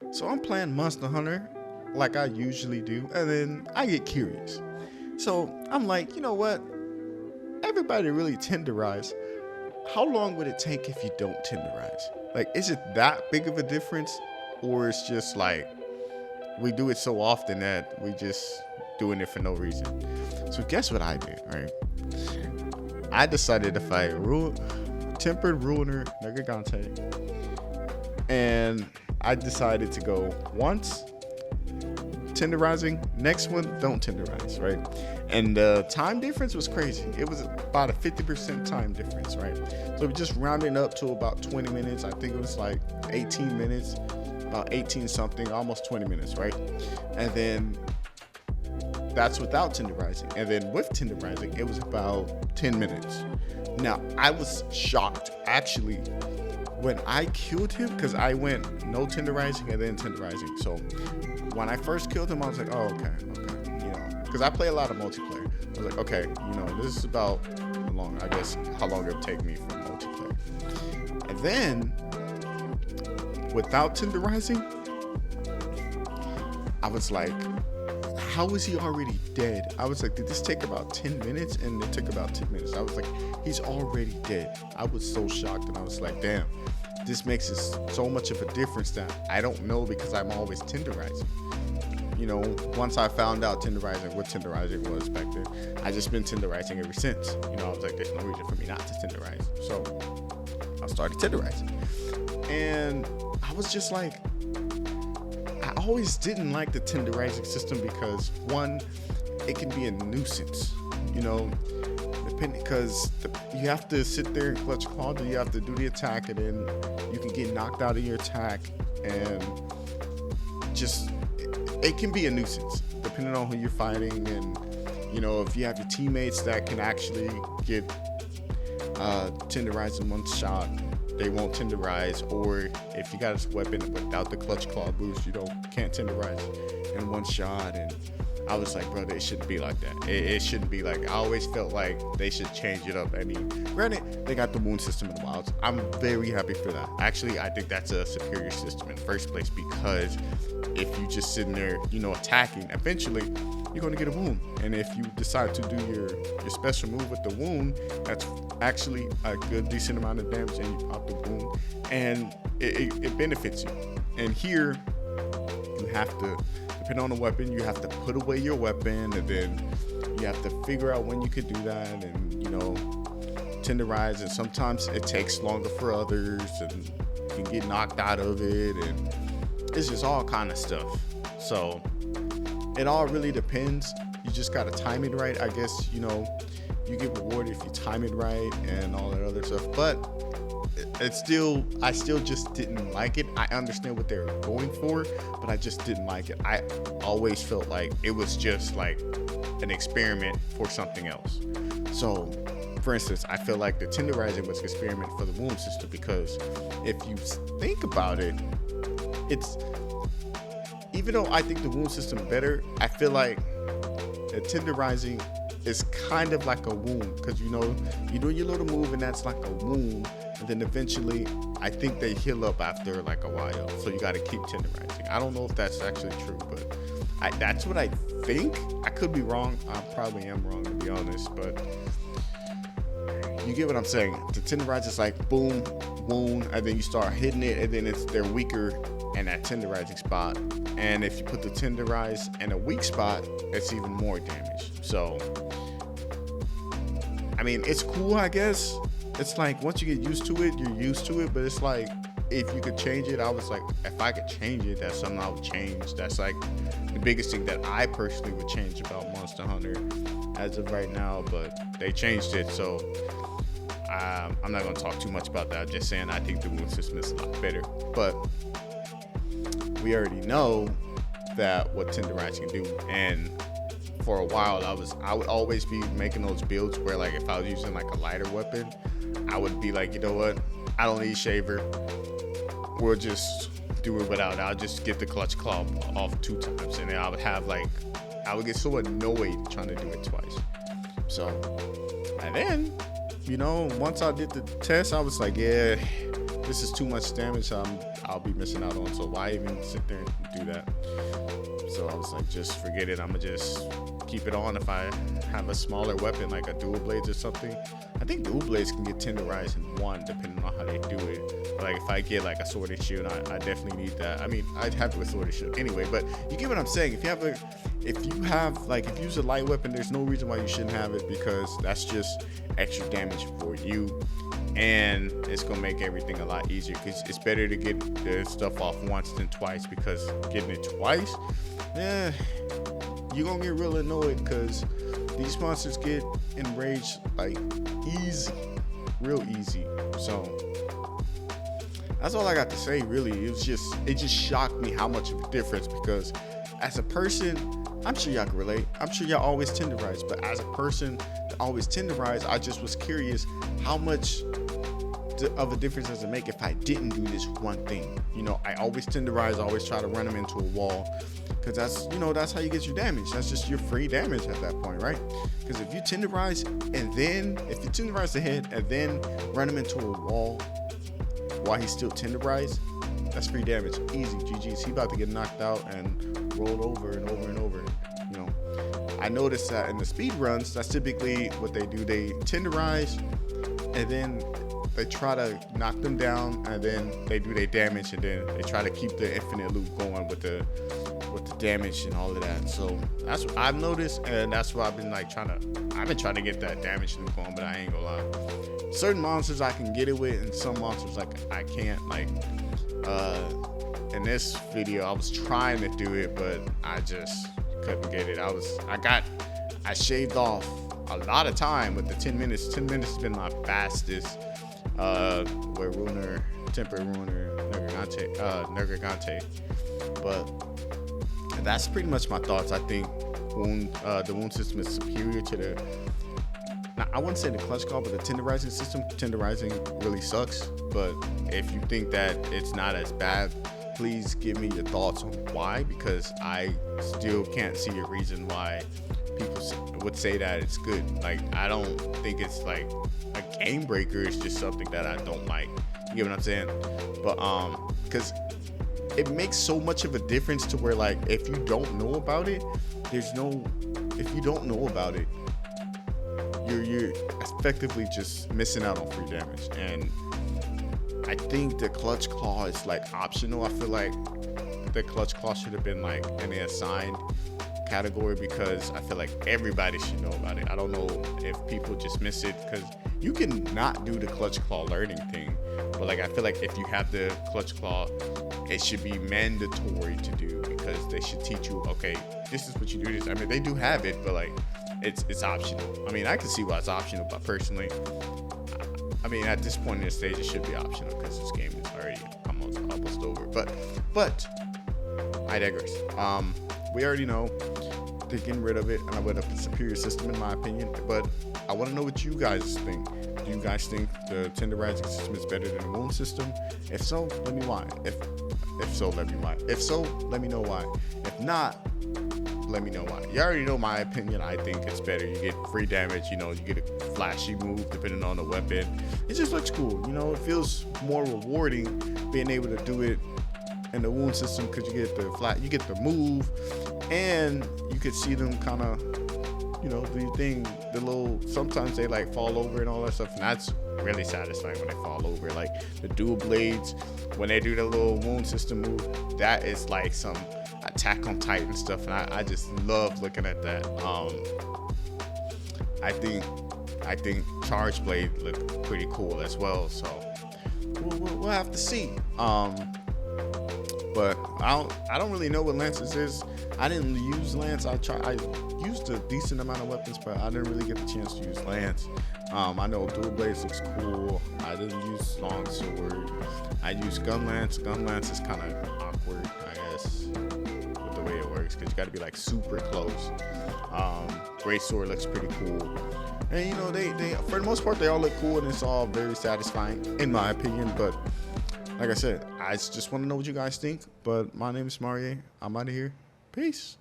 So I'm playing Monster Hunter like I usually do, and then I get curious. So I'm like, you know what? Everybody really tenderize. How long would it take if you don't tenderize? Like, is it that big of a difference? Or it's just like we do it so often that we just doing it for no reason. So guess what I did, right? I decided to fight Tempered Ruiner Negagante, and I decided to go once tenderizing, next one don't tenderize, right? And the time difference was crazy. It was about a 50% time difference, right? So we just rounded up to about 20 minutes. I think it was like 18 minutes, about 18 something, almost 20 minutes, right? And then that's without tenderizing. And then with tenderizing, it was about 10 minutes. Now, I was shocked, actually, when I killed him, because I went no tenderizing and then tenderizing. So when I first killed him, I was like, oh, okay, because I play a lot of multiplayer. I was like, okay, this is about how long it would take me for multiplayer. And then, without tenderizing, I was like, how is he already dead? I was like, did this take about 10 minutes? And it took about 10 minutes. I was like, he's already dead. I was so shocked, and I was like, damn, this makes it so much of a difference that I don't know because I'm always tenderizing. Once I found out what tenderizing was back then, I just been tenderizing ever since. I was like, there's no reason for me not to tenderize. So I started tenderizing. And I was just like, I always didn't like the tenderizing system because, one, it can be a nuisance, because you have to sit there and clutch claw, you have to do the attack, and then you can get knocked out of your attack, and just it can be a nuisance depending on who you're fighting. And if you have your teammates that can actually get tenderized in one shot, they won't tenderize. Or if you got this weapon without the clutch claw boost, can't tenderize in one shot. And I was like, bro, it shouldn't be like that. It shouldn't be like. I always felt like they should change it up. I mean, granted, they got the wound system in the wilds. I'm very happy for that. Actually, I think that's a superior system in the first place, because if you just sitting there, attacking, eventually you're going to get a wound. And if you decide to do your special move with the wound, that's actually a good decent amount of damage, and you pop the wound, and it benefits you. And here, you have to, depending on the weapon, you have to put away your weapon, and then you have to figure out when you could do that, and tenderize. And sometimes it takes longer for others, and you can get knocked out of it, and it's just all kind of stuff. So it all really depends. You just gotta time it right. I guess you get rewarded if you time it right and all that other stuff. But I still just didn't like it. I understand what they were going for, but I just didn't like it. I always felt like it was just like an experiment for something else. So, for instance, I feel like the tenderizing was an experiment for the wound system, because if you think about it, it's, even though I think the wound system better, I feel like the tenderizing is kind of like a wound, because you do your little move and that's like a wound, and then eventually I think they heal up after like a while, so you got to keep tenderizing. I don't know if that's actually true, but that's what I think. I could be wrong. I probably am wrong, to be honest, but you get what I'm saying. The tenderize is like boom, wound, and then you start hitting it, and then they're weaker in that tenderizing spot. And if you put the tenderize in a weak spot, it's even more damage. So, I mean, it's cool, I guess. It's like once you get used to it, you're used to it. But it's like, if you could change it, I was like, if I could change it, that's something I would change. That's like the biggest thing that I personally would change about Monster Hunter as of right now. But they changed it, so I'm not going to talk too much about that. I'm just saying I think the wound system is a lot better. But we already know that what tenderizing can do. And for a while, I would always be making those builds where, like, if I was using like a lighter weapon, I would be like, you know what? I don't need shaver. We'll just do it without. I'll just get the clutch claw off 2 times, and then I would get so annoyed trying to do it twice. So, and then, once I did the test, I was like, yeah, this is too much damage. I I'll be missing out on. So why even sit there and do that? So I was like, just forget it. I'm gonna just keep it on. If I have a smaller weapon like a dual blades or something, I think dual blades can get tenderized in one depending on how they do it. But like if I get like a sword and shield, I definitely need that. I mean, I'd have it with sword and shield anyway, but you get what I'm saying. If you use a light weapon, there's no reason why you shouldn't have it, because that's just extra damage for you, and it's gonna make everything a lot easier, because it's better to get the stuff off once than twice, because getting it twice, you're gonna get real annoyed, because these monsters get enraged like easy, real easy. So that's all I got to say, really. It just shocked me how much of a difference, because as a person, I'm sure y'all can relate. I'm sure y'all always tenderize, but as a person that always tenderize, I just was curious how much of a difference does it make if I didn't do this one thing. You know, I always tenderize, I always try to run them into a wall, because that's how you get your damage. That's just your free damage at that point, right? Because if you tenderize the head and then run him into a wall while he's still tenderized, that's free damage. Easy, GG's. He about to get knocked out and rolled over and over and over. You know, I noticed that in the speed runs, that's typically what they do. They tenderize, and then they try to knock them down, and then they do their damage, and then they try to keep the infinite loop going with the damage and all of that. So that's what I've noticed, and that's why I've been trying to get that damage loop going, but I ain't gonna lie. Certain monsters I can get it with, and some monsters like I can't. Like in this video, I was trying to do it, but I just couldn't get it. I shaved off a lot of time with the 10 minutes. 10 minutes has been my fastest. Where Ruiner, Temporary Ruiner, Nergigante. But that's pretty much my thoughts. I think the wound system is superior to the. Now, I wouldn't say the clutch call, but the tenderizing system. Tenderizing really sucks. But if you think that it's not as bad, please give me your thoughts on why, because I still can't see a reason why people would say that it's good. Like, I don't think it's like a game breaker. It's just something that I don't like. You get what I'm saying? But because it makes so much of a difference to where, like, if you don't know about it, if you don't know about it, you're effectively just missing out on free damage. And I think the clutch claw is like optional. I feel like the clutch claw should have been like in an assigned category, because I feel like everybody should know about it. I don't know if people just miss it, because you can not do the clutch claw learning thing, but like I feel like if you have the clutch claw, it should be mandatory to do, because they should teach you, okay, this is what you do. This, I mean, they do have it, but like it's optional. I mean, I can see why it's optional, but personally, I mean, at this point in the stage, it should be optional, because this game is already almost over. But I digress. We already know they're getting rid of it, and I would have a superior system in my opinion. But I want to know what you guys think. Do you guys think the tenderizing system is better than the wound system? If so, let me why. If so, let me why. If so, let me know why. If not, let me know why. You already know my opinion. I think it's better. You get free damage. You know, you get a flashy move depending on the weapon. It just looks cool. You know, it feels more rewarding being able to do it in the wound system, because you get the move, and you could see them kind of, you know, do your thing. Sometimes they like fall over and all that stuff, and that's really satisfying when they fall over. Like the dual blades, when they do the little wound system move, that is like some Attack on Titan stuff, and I just love looking at that. I think Charge Blade looked pretty cool as well, so we'll have to see. But I don't really know what Lances is. I didn't use Lance. I used a decent amount of weapons, but I didn't really get the chance to use Lance. I know Dual Blades looks cool. I didn't use Longsword. I used Gun Lance. Gun Lance is kind of awkward, I guess, with the way it works, because you got to be like super close. Great Sword looks pretty cool. And you know, they for the most part, they all look cool, and it's all very satisfying in my opinion. But like I said, I just want to know what you guys think. But my name is Marie. I'm out of here. Peace.